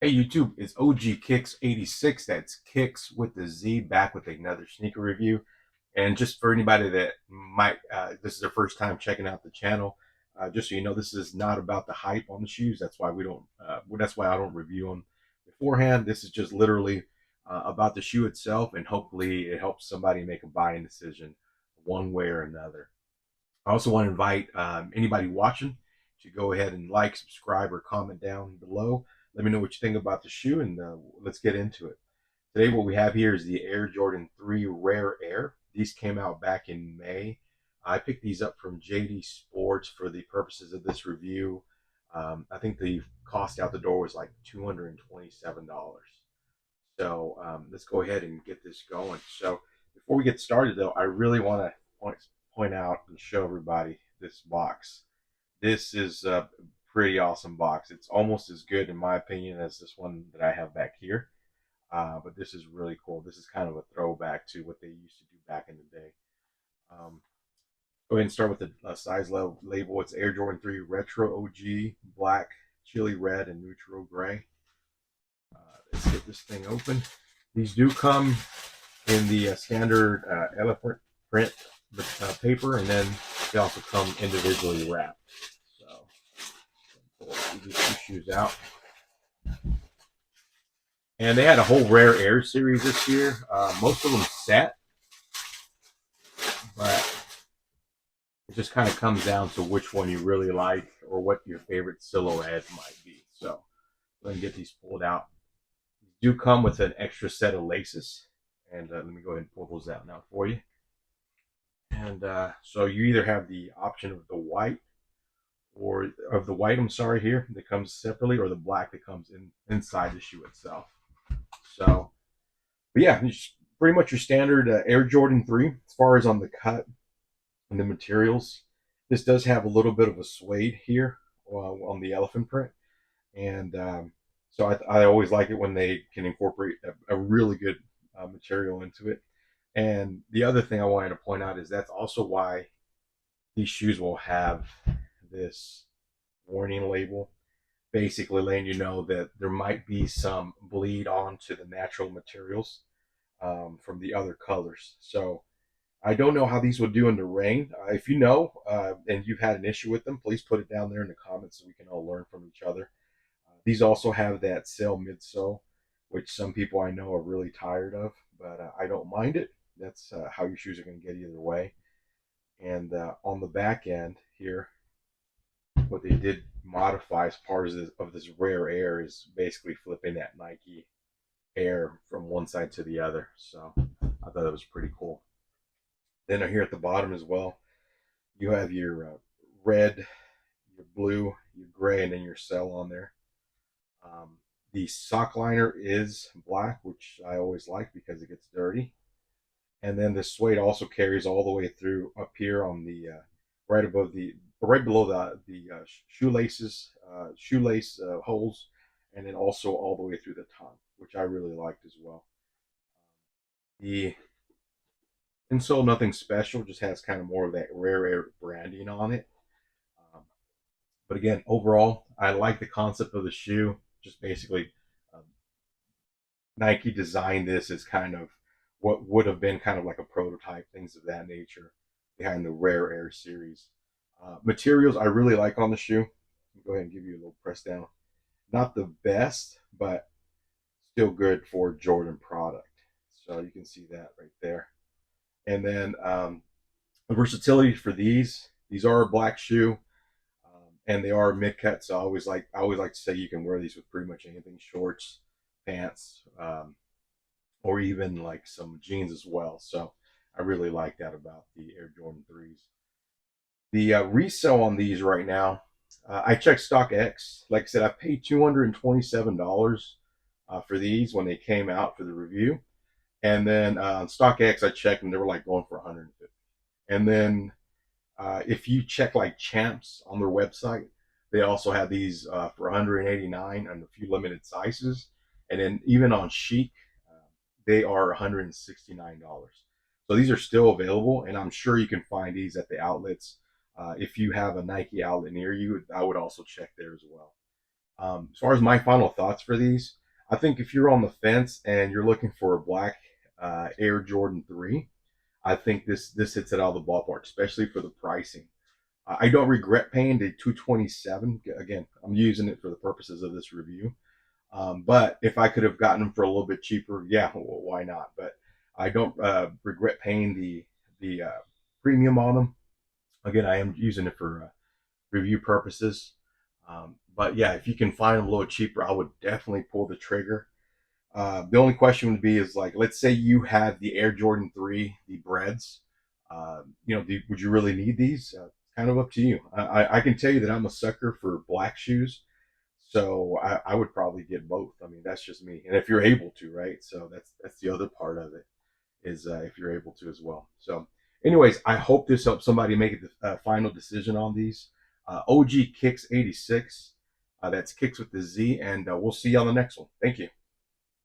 Hey YouTube, it's OG Kicks 86. That's Kicks with the Z, back with another sneaker review. And just for anybody that might, this is their first time checking out the channel, just so you know, this is not about the hype on the shoes. That's why we don't. That's why I don't review them beforehand. This is just literally about the shoe itself, and hopefully it helps somebody make a buying decision one way or another. I also want to invite anybody watching to go ahead and like, subscribe, or comment down below. Let me know what you think about the shoe, and let's get into it. Today, what we have here is the Air Jordan 3 Rare Air. These came out back in May. I picked these up from JD Sports for the purposes of this review. I think the cost out the door was like $227. So let's go ahead and get this going. So before we get started, though, I really want to point out and show everybody this box. This is a pretty awesome box. It's almost as good, in my opinion, as this one that I have back here. But this is really cool. This is kind of a throwback to what they used to do back in the day. Um, Go ahead and start with the size label. It's Air Jordan 3 Retro OG, black, chili red, and neutral gray. Let's get this thing open. These do come in the standard elephant print paper, and then they also come individually wrapped. So pull these two shoes out. And they had a whole Rare Air series this year. Most of them set, but it just kind of comes down to which one you really like or what your favorite silhouette might be. So go ahead and get these pulled out. These do come with an extra set of laces. And let me go ahead and pull those out now for you. And so you either have the option of the white or of the white, I'm sorry, here that comes separately, or the black that comes inside the shoe itself. So, but yeah, pretty much your standard Air Jordan 3 as far as on the cut and the materials. This does have a little bit of a suede here on the elephant print, and so I always like it when they can incorporate a really good material into it. And the other thing I wanted to point out is that's also why these shoes will have this warning label, basically letting you know that there might be some bleed onto the natural materials from the other colors. So I don't know how these would do in the rain. If you know and you've had an issue with them, please put it down there in the comments so we can all learn from each other. These also have that sail midsole, which some people I know are really tired of, but I don't mind it. That's how your shoes are going to get either way. And on the back end here, what they did modify as part of this Rare Air is basically flipping that Nike Air from one side to the other. So I thought that was pretty cool. Then here at the bottom as well, you have your red, your blue, your gray, and then your cell on there. Um, the sock liner is black, which I always like because it gets dirty. And then the suede also carries all the way through up here on the right above the right below the shoelaces shoelace holes, and then also all the way through the tongue, which I really liked as well. The insole, nothing special, just has kind of more of that Rare Air branding on it. Um, but again, overall, I like the concept of the shoe. Just basically, um, Nike designed this as kind of what would have been kind of like a prototype, things of that nature, behind the Rare Air series. Materials I really like on the shoe. Go ahead and give you a little press down. Not the best, but still good for Jordan product. So you can see that right there. And then the versatility for these are a black shoe, and they are mid cut. So I always like to say you can wear these with pretty much anything: shorts, pants, or even like some jeans as well. So I really like that about the Air Jordan 3s. The resale on these right now, I checked StockX. Like I said, I paid $227 for these when they came out for the review. And then on StockX, I checked and they were like going for 150. And then if you check like Champs on their website, they also have these for 189 and a few limited sizes. And then even on Chic, they are $169. So these are still available, and I'm sure you can find these at the outlets. If you have a Nike outlet near you, I would also check there as well. As far as my final thoughts for these, I think if you're on the fence and you're looking for a black Air Jordan 3, I think this hits it out of the ballpark, especially for the pricing. I don't regret paying the 227. Again, I'm using it for the purposes of this review. But if I could have gotten them for a little bit cheaper, yeah, well, why not? But I don't regret paying the premium on them. Again, I am using it for review purposes. But yeah, if you can find them a little cheaper, I would definitely pull the trigger. The only question would be is like, let's say you had the Air Jordan 3, the breads. Would you really need these? Kind of up to you. I can tell you that I'm a sucker for black shoes, so I would probably get both. I mean, that's just me. And if you're able to, right? So that's the other part of it is if you're able to as well. So, anyways, I hope this helps somebody make a final decision on these. OG Kicks 86. That's Kicks with the Z, and we'll see you on the next one. Thank you.